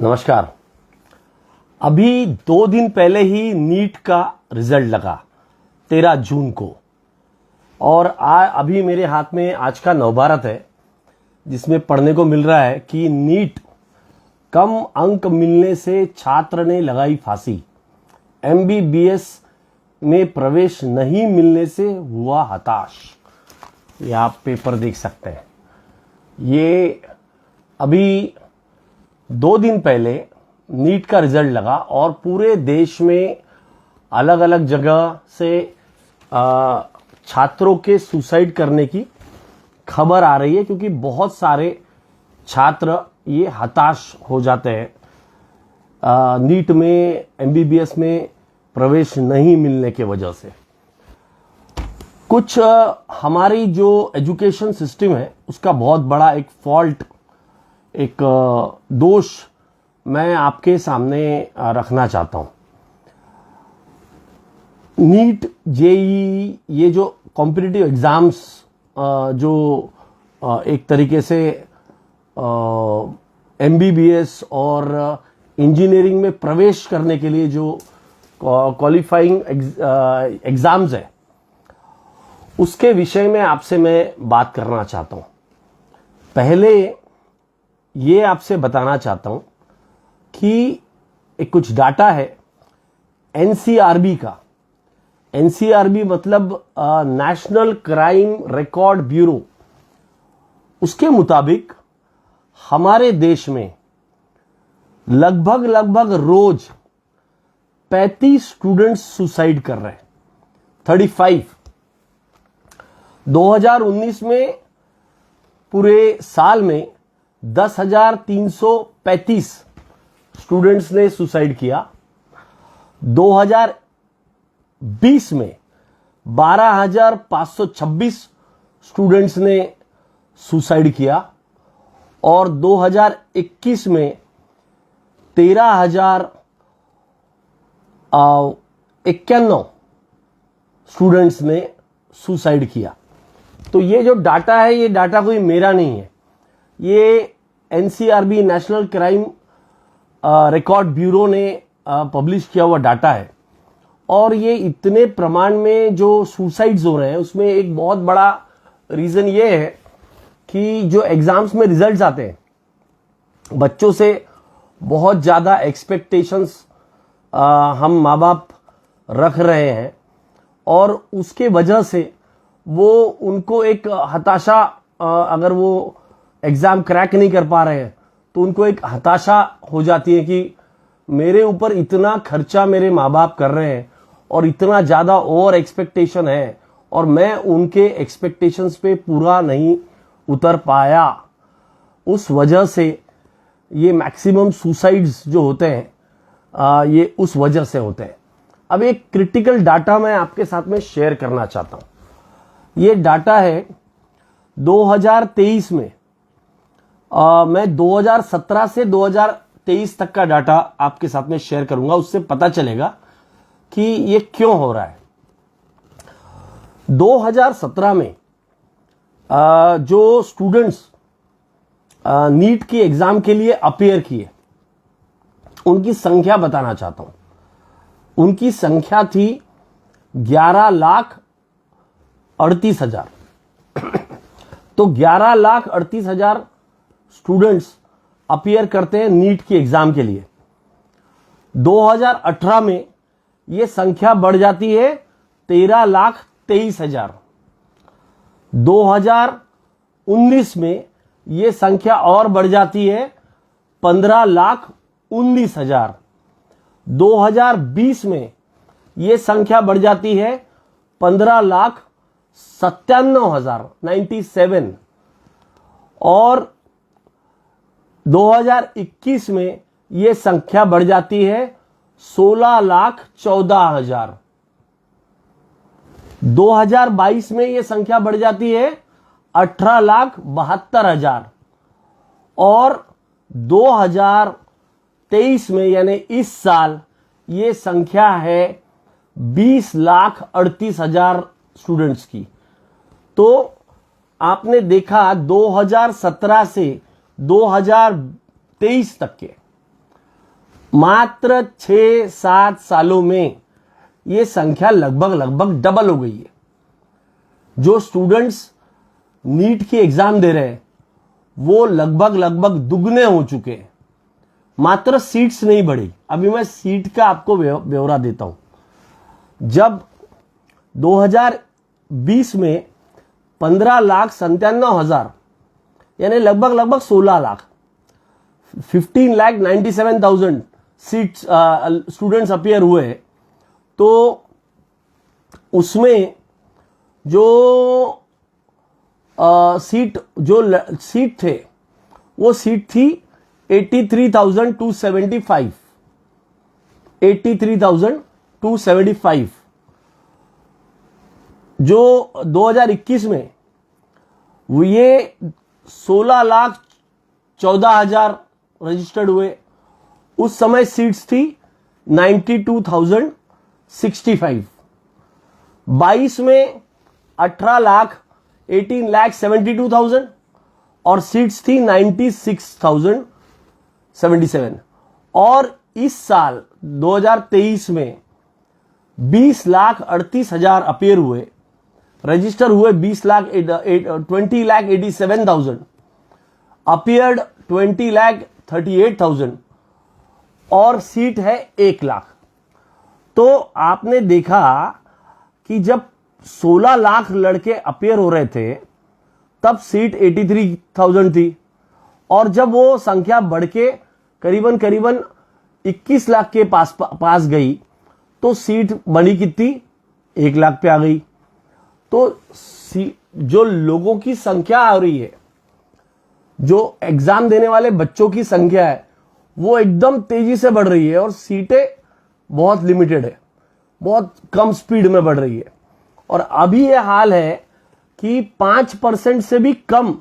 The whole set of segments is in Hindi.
नमस्कार। अभी 2 दिन पहले ही नीट का रिजल्ट लगा 13 जून को, और अभी मेरे हाथ में आज का नवभारत है जिसमें पढ़ने को मिल रहा है कि नीट कम अंक मिलने से छात्र ने लगाई फांसी, एमबीबीएस में प्रवेश नहीं मिलने से हुआ हताश। ये आप पेपर देख सकते हैं। ये अभी 2 दिन पहले नीट का रिजल्ट लगा और पूरे देश में अलग अलग जगह से छात्रों के सुसाइड करने की खबर आ रही है, क्योंकि बहुत सारे छात्र ये हताश हो जाते हैं नीट में, एमबीबीएस में प्रवेश नहीं मिलने के वजह से। कुछ हमारी जो एजुकेशन सिस्टम है उसका बहुत बड़ा एक फॉल्ट, एक दोष मैं आपके सामने रखना चाहता हूं। नीट, जेईई, ये जो कॉम्पिटिटिव एग्जाम्स जो एक तरीके से एमबीबीएस और इंजीनियरिंग में प्रवेश करने के लिए जो क्वालिफाइंग एग्जाम्स है, उसके विषय में आपसे मैं बात करना चाहता हूं। पहले ये आपसे बताना चाहता हूं कि एक कुछ डाटा है एनसीआरबी का। एनसीआरबी मतलब नेशनल क्राइम रिकॉर्ड ब्यूरो। उसके मुताबिक हमारे देश में लगभग रोज 35 स्टूडेंट्स सुसाइड कर रहे हैं। 35। 2019 में पूरे साल में 10,335 स्टूडेंट्स ने सुसाइड किया। 2020 में 12,526 स्टूडेंट्स ने सुसाइड किया और 2021 में 13,051 स्टूडेंट्स ने सुसाइड किया। तो ये जो डाटा है, ये डाटा कोई मेरा नहीं है, ये NCRB, national crime record bureau ने पब्लिश किया हुआ डाटा है। और ये इतने प्रमाण में जो सुसाइड्स हो रहे हैं, उसमें एक बहुत बड़ा रीजन ये है कि जो एग्जाम्स में रिजल्ट्स आते हैं, बच्चों से बहुत ज्यादा एक्सपेक्टेशंस हम माँ बाप रख रहे हैं, और उसके वजह से वो उनको एक हताशा, अगर वो एग्जाम क्रैक नहीं कर पा रहे हैं तो उनको एक हताशा हो जाती है कि मेरे ऊपर इतना खर्चा मेरे माँ बाप कर रहे हैं और इतना ज्यादा ओवर एक्सपेक्टेशन है और मैं उनके एक्सपेक्टेशंस पे पूरा नहीं उतर पाया। उस वजह से ये मैक्सिमम सुसाइड्स जो होते हैं ये उस वजह से होते हैं। अब एक क्रिटिकल डाटा मैं आपके साथ में शेयर करना चाहता हूं। ये डाटा है 2023 में। मैं 2017 से 2023 तक का डाटा आपके साथ में शेयर करूंगा, उससे पता चलेगा कि ये क्यों हो रहा है। 2017 में जो स्टूडेंट्स नीट की एग्जाम के लिए अपियर किए, उनकी संख्या बताना चाहता हूं। उनकी संख्या थी 11,38,000। तो 11,38,000 स्टूडेंट्स अपियर करते हैं नीट की एग्जाम के लिए। 2018 में यह संख्या बढ़ जाती है 13,23,000। 2019 में यह संख्या और बढ़ जाती है 15,19,000। 2020 में यह संख्या बढ़ जाती है 15,97,000, 97। और 2021 में यह संख्या बढ़ जाती है 16,14,000। 2022 में यह संख्या बढ़ जाती है 18,72,000। और 2023 में यानी इस साल यह संख्या है 20,38,000 स्टूडेंट्स की। तो आपने देखा 2017 से 2023 तक के मात्र 6-7 सालों में ये संख्या लगभग डबल हो गई है। जो स्टूडेंट्स नीट की एग्जाम दे रहे हैं वो लगभग दुगने हो चुके हैं। मात्र सीट्स नहीं बढ़ी। अभी मैं सीट का आपको ब्यौरा देता हूं। जब 2020 में 15,97,000 यानी लगभग 16 लाख 15,97,000 सीट्स स्टूडेंट्स अपीयर हुए, तो उसमें जो सीट थे वो सीट थी 83,275 83,275। जो 2021 में वो ये 16,14,000 रजिस्टर्ड हुए। उस समय सीट्स थी 92,065। 22 में 18,72,000 और सीट्स थी 96,077। और इस साल 2023 में 20,38,000 अपीयर हुए, रजिस्टर हुए 20,87,000, अपीयर्ड 20,38,000 और सीट है 1 लाख। तो आपने देखा कि जब 16 लाख लड़के अपीयर हो रहे थे तब सीट 83,000 थी, और जब वो संख्या बढ़ के करीबन 21 लाख के पास गई तो सीट बनी कितनी, 1 लाख पे आ गई। तो जो लोगों की संख्या आ रही है, जो एग्जाम देने वाले बच्चों की संख्या है, वो एकदम तेजी से बढ़ रही है और सीटें बहुत लिमिटेड है, बहुत कम स्पीड में बढ़ रही है। और अभी यह हाल है कि 5% से भी कम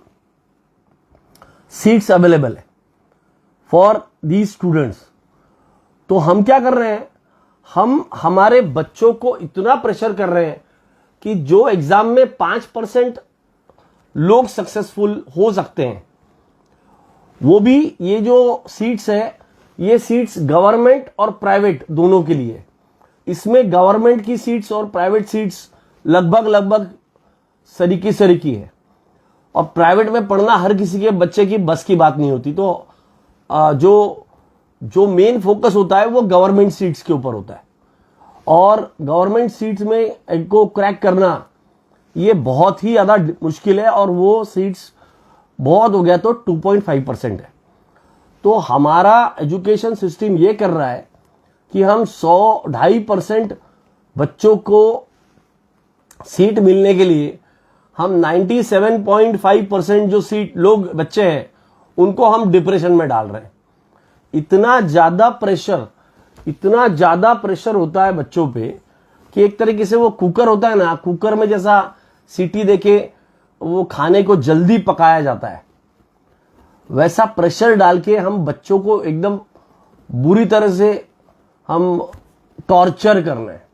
सीट्स अवेलेबल है फॉर दीज स्टूडेंट्स। तो हम क्या कर रहे हैं, हम हमारे बच्चों को इतना प्रेशर कर रहे हैं कि जो एग्जाम में 5% लोग सक्सेसफुल हो सकते हैं, वो भी ये जो सीट्स है, ये सीट्स गवर्नमेंट और प्राइवेट दोनों के लिए। इसमें गवर्नमेंट की सीट्स और प्राइवेट सीट्स लगभग सरीकी है, और प्राइवेट में पढ़ना हर किसी के बच्चे की बस की बात नहीं होती। तो जो मेन फोकस होता है वो गवर्नमेंट सीट्स के ऊपर होता है, और गवर्नमेंट सीट्स में इनको क्रैक करना ये बहुत ही ज्यादा मुश्किल है, और वो सीट्स बहुत हो गया तो 2.5% है। तो हमारा एजुकेशन सिस्टम ये कर रहा है कि हम 100-2.5% बच्चों को सीट मिलने के लिए हम 97.5% जो सीट लोग बच्चे हैं उनको हम डिप्रेशन में डाल रहे हैं। इतना ज्यादा प्रेशर होता है बच्चों पे कि एक तरीके से वो कुकर होता है ना, कुकर में जैसा सीटी देके वो खाने को जल्दी पकाया जाता है, वैसा प्रेशर डाल के हम बच्चों को एकदम बुरी तरह से हम टॉर्चर कर रहे हैं।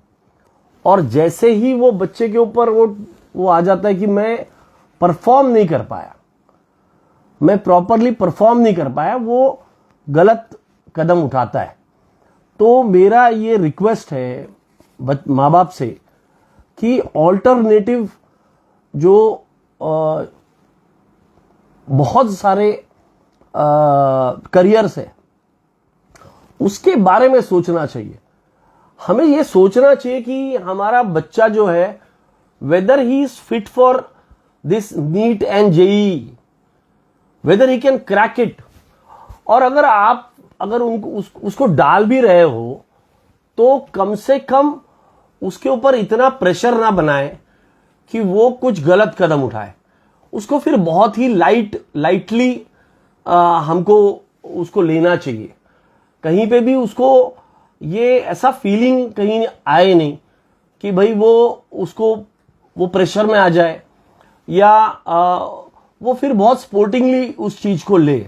और जैसे ही वो बच्चे के ऊपर वो आ जाता है कि मैं परफॉर्म नहीं कर पाया, मैं प्रॉपरली परफॉर्म नहीं कर पाया, वो गलत कदम उठाता है। तो मेरा ये रिक्वेस्ट है माँ बाप से कि ऑल्टरनेटिव जो बहुत सारे करियर्स है उसके बारे में सोचना चाहिए। हमें यह सोचना चाहिए कि हमारा बच्चा जो है whether he is fit for this NEET and JEE, whether he can crack it. और अगर उसको डाल भी रहे हो तो कम से कम उसके ऊपर इतना प्रेशर ना बनाए कि वो कुछ गलत कदम उठाए। उसको फिर बहुत ही लाइटली हमको उसको लेना चाहिए। कहीं पे भी उसको ये ऐसा फीलिंग कहीं आए नहीं कि भाई वो प्रेशर में आ जाए, या वो फिर बहुत स्पोर्टिंगली उस चीज को ले।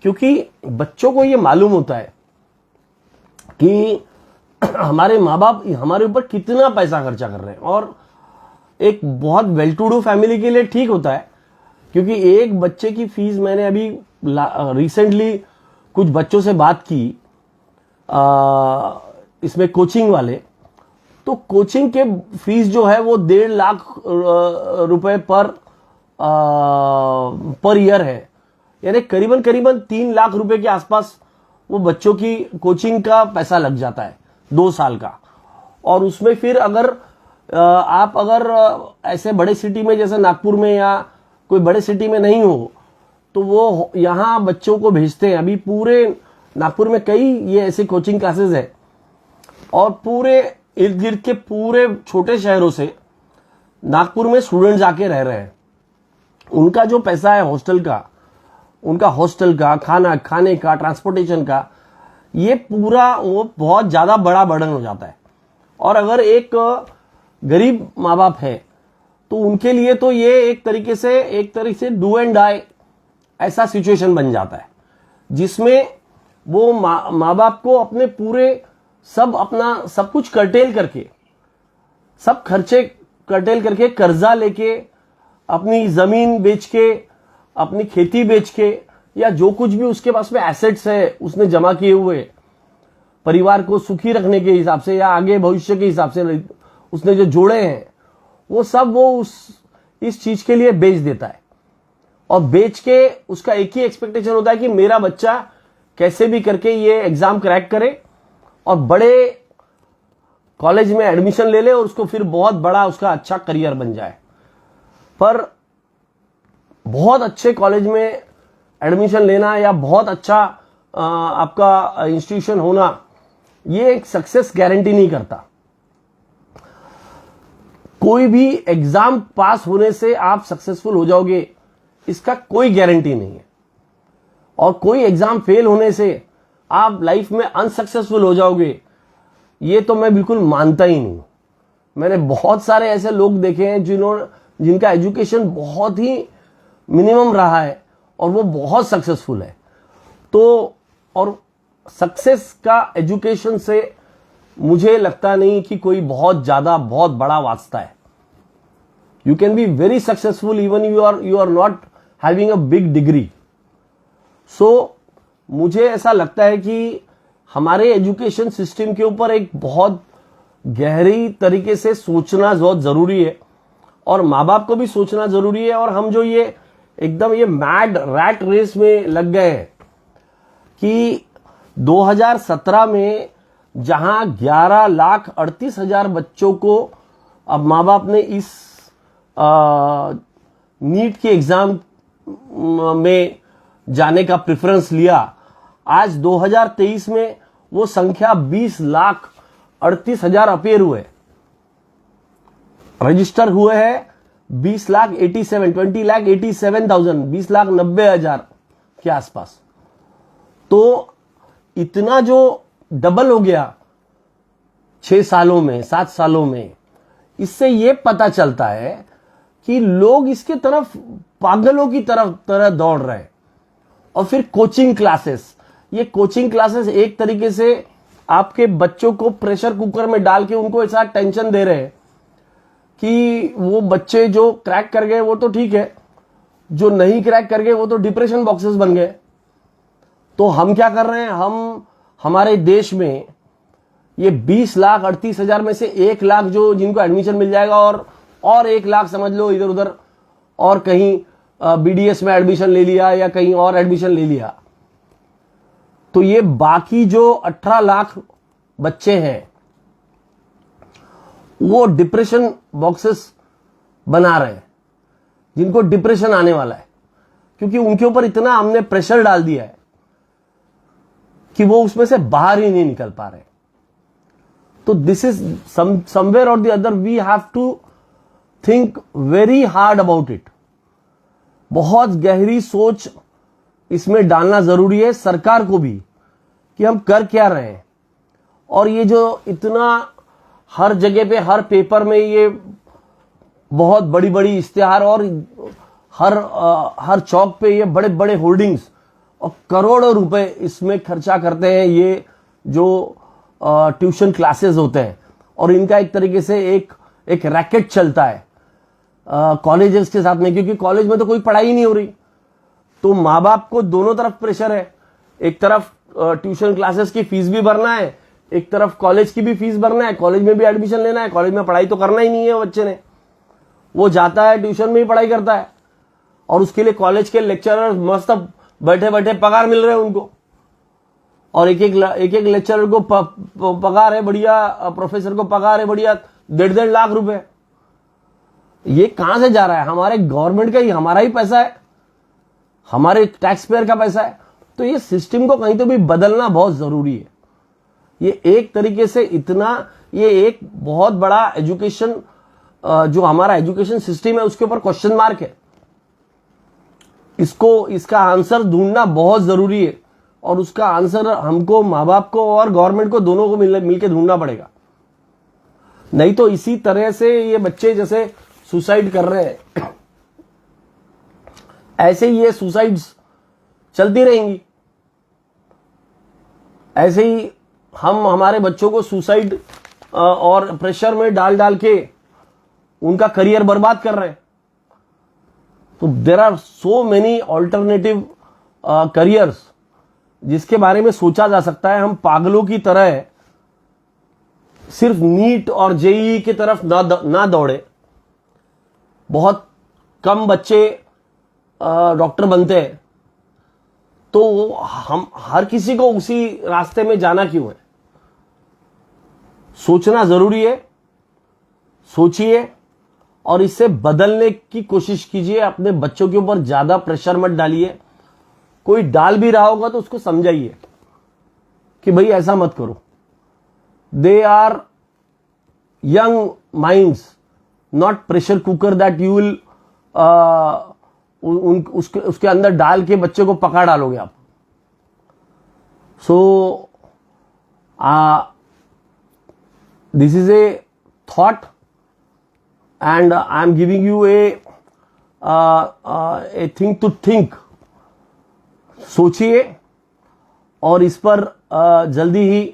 क्योंकि बच्चों को ये मालूम होता है कि हमारे माँ बाप हमारे ऊपर कितना पैसा खर्चा कर रहे हैं। और एक बहुत वेल टू डू फैमिली के लिए ठीक होता है, क्योंकि एक बच्चे की फीस, मैंने अभी रिसेंटली कुछ बच्चों से बात की इसमें कोचिंग वाले, तो कोचिंग के फीस जो है वो 1.5 लाख रुपए पर ईयर है, यानी करीबन करीबन 3 लाख रुपए के आसपास वो बच्चों की कोचिंग का पैसा लग जाता है 2 साल का। और उसमें फिर अगर आप अगर ऐसे बड़े सिटी में जैसे नागपुर में या कोई बड़े सिटी में नहीं हो तो वो यहाँ बच्चों को भेजते हैं। अभी पूरे नागपुर में कई ये ऐसे कोचिंग क्लासेस है और पूरे इर्द गिर्द के पूरे छोटे शहरों से नागपुर में स्टूडेंट्स आके रह रहे हैं। उनका जो पैसा है हॉस्टल का, उनका हॉस्टल का खाने का, ट्रांसपोर्टेशन का, ये पूरा वो बहुत ज्यादा बड़ा बर्डन हो जाता है। और अगर एक गरीब माँ बाप है तो उनके लिए तो ये एक तरीके से डू एंड डाई ऐसा सिचुएशन बन जाता है, जिसमें वो माँ बाप को अपने पूरे अपना सब कुछ कर्टेल करके, सब खर्चे कर्टेल करके, कर्जा लेके, अपनी जमीन बेच के, अपनी खेती बेच के, या जो कुछ भी उसके पास में एसेट्स है उसने जमा किए हुए परिवार को सुखी रखने के हिसाब से या आगे भविष्य के हिसाब से उसने जो जोड़े हैं, वो सब वो इस चीज के लिए बेच देता है। और बेच के उसका एक ही एक्सपेक्टेशन होता है कि मेरा बच्चा कैसे भी करके ये एग्जाम क्रैक करे और बड़े कॉलेज में एडमिशन ले ले और उसको फिर बहुत बड़ा उसका अच्छा करियर बन जाए। पर बहुत अच्छे कॉलेज में एडमिशन लेना या बहुत अच्छा आपका इंस्टीट्यूशन होना, ये एक सक्सेस गारंटी नहीं करता। कोई भी एग्जाम पास होने से आप सक्सेसफुल हो जाओगे, इसका कोई गारंटी नहीं है। और कोई एग्जाम फेल होने से आप लाइफ में अनसक्सेसफुल हो जाओगे, ये तो मैं बिल्कुल मानता ही नहीं। मैंने बहुत सारे ऐसे लोग देखे हैं जिनका एजुकेशन बहुत ही मिनिमम रहा है और वो बहुत सक्सेसफुल है। तो और सक्सेस का एजुकेशन से मुझे लगता नहीं कि कोई बहुत बड़ा वास्ता है। You can be very successful even you are not having a big degree. So मुझे ऐसा लगता है कि हमारे एजुकेशन सिस्टम के ऊपर एक बहुत गहरी तरीके से सोचना बहुत जरूरी है और माँ बाप को भी सोचना जरूरी है। और हम जो ये एकदम ये मैड रैट रेस में लग गए हैं कि 2017 में जहां 11,38,000 बच्चों को अब माँ बाप ने इस नीट के एग्जाम में जाने का प्रेफरेंस लिया, आज 2023 में वो संख्या 20,38,000 अपेयर हुए, रजिस्टर हुए हैं 20,87,000 20,90,000 के आसपास। तो इतना जो डबल हो गया 6 सालों में, 7 सालों में, इससे ये पता चलता है कि लोग इसके तरफ पागलों की तरह दौड़ रहे हैं। और फिर कोचिंग क्लासेस, ये कोचिंग क्लासेस एक तरीके से आपके बच्चों को प्रेशर कुकर में डाल के उनको ऐसा टेंशन दे रहे हैं कि वो बच्चे जो क्रैक कर गए वो तो ठीक है, जो नहीं क्रैक कर गए वो तो डिप्रेशन बॉक्सेस बन गए। तो हम क्या कर रहे हैं, हम हमारे देश में ये 20,38,000 में से 1 लाख जो जिनको एडमिशन मिल जाएगा और 1 लाख समझ लो इधर उधर और कहीं बीडीएस में एडमिशन ले लिया या कहीं और एडमिशन ले लिया, तो ये बाकी जो 18 लाख बच्चे हैं वो डिप्रेशन बॉक्सेस बना रहे हैं, जिनको डिप्रेशन आने वाला है, क्योंकि उनके ऊपर इतना हमने प्रेशर डाल दिया है कि वो उसमें से बाहर ही नहीं निकल पा रहे। तो this is somewhere or the other we have to think very hard about it. बहुत गहरी सोच इसमें डालना जरूरी है सरकार को भी कि हम कर क्या रहे हैं। और ये जो इतना हर जगह पे हर पेपर में ये बहुत बड़ी बड़ी इश्तिहार और हर चौक पे ये बड़े बड़े होर्डिंग्स और करोड़ों रुपए इसमें खर्चा करते हैं ये जो ट्यूशन क्लासेस होते हैं। और इनका एक तरीके से एक रैकेट चलता है कॉलेजेस के साथ में, क्योंकि कॉलेज में तो कोई पढ़ाई नहीं हो रही। तो माँ बाप को दोनों तरफ प्रेशर है, एक तरफ ट्यूशन क्लासेस की फीस भी भरना है, एक तरफ कॉलेज की भी फीस भरना है, कॉलेज में भी एडमिशन लेना है, कॉलेज में पढ़ाई तो करना ही नहीं है बच्चे ने, वो जाता है ट्यूशन में ही पढ़ाई करता है, और उसके लिए कॉलेज के लेक्चरर मस्त बैठे बैठे पगार मिल रहे हैं उनको, और एक एक लेक्चरर को पगार है बढ़िया, प्रोफेसर को पगार है बढ़िया 1.5 लाख रुपए। ये कहां से जा रहा है? हमारे गवर्नमेंट का ही, हमारा ही पैसा है, हमारे टैक्स पेयर का पैसा है। तो ये सिस्टम को कहीं तो भी बदलना बहुत जरूरी है। ये एक तरीके से ये एक बहुत बड़ा एजुकेशन, जो हमारा एजुकेशन सिस्टम है उसके ऊपर क्वेश्चन मार्क है। इसका आंसर ढूंढना बहुत जरूरी है, और उसका आंसर हमको, माँ बाप को और गवर्नमेंट को, दोनों को मिलकर ढूंढना पड़ेगा। नहीं तो इसी तरह से ये बच्चे जैसे सुसाइड कर रहे हैं, ऐसे ही ये सुसाइड्स चलती रहेंगी। ऐसे ही हम हमारे बच्चों को सुसाइड और प्रेशर में डाल डाल के उनका करियर बर्बाद कर रहे हैं। तो there are so many alternative careers जिसके बारे में सोचा जा सकता है। हम पागलों की तरह सिर्फ नीट और जेईई की तरफ ना दौड़े। बहुत कम बच्चे डॉक्टर बनते हैं, तो हम हर किसी को उसी रास्ते में जाना क्यों है? सोचना जरूरी है, सोचिए और इससे बदलने की कोशिश कीजिए। अपने बच्चों के ऊपर ज्यादा प्रेशर मत डालिए। कोई डाल भी रहा होगा तो उसको समझाइए कि भाई ऐसा मत करो। They are young minds, not pressure cooker that you will उसके अंदर डाल के बच्चे को पका डालोगे आप। So this is a thought and I am giving you a thing to think. सोचिए और इस पर जल्दी ही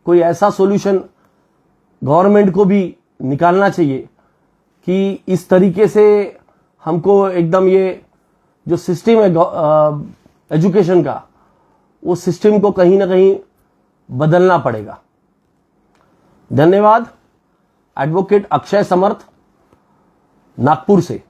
कोई ऐसा सॉल्यूशन गवर्नमेंट को भी निकालना चाहिए कि इस तरीके से हमको एकदम ये जो सिस्टम है एजुकेशन का, वो सिस्टम को कहीं ना कहीं बदलना पड़ेगा। धन्यवाद। एडवोकेट अक्षय समर्थ, नागपुर से।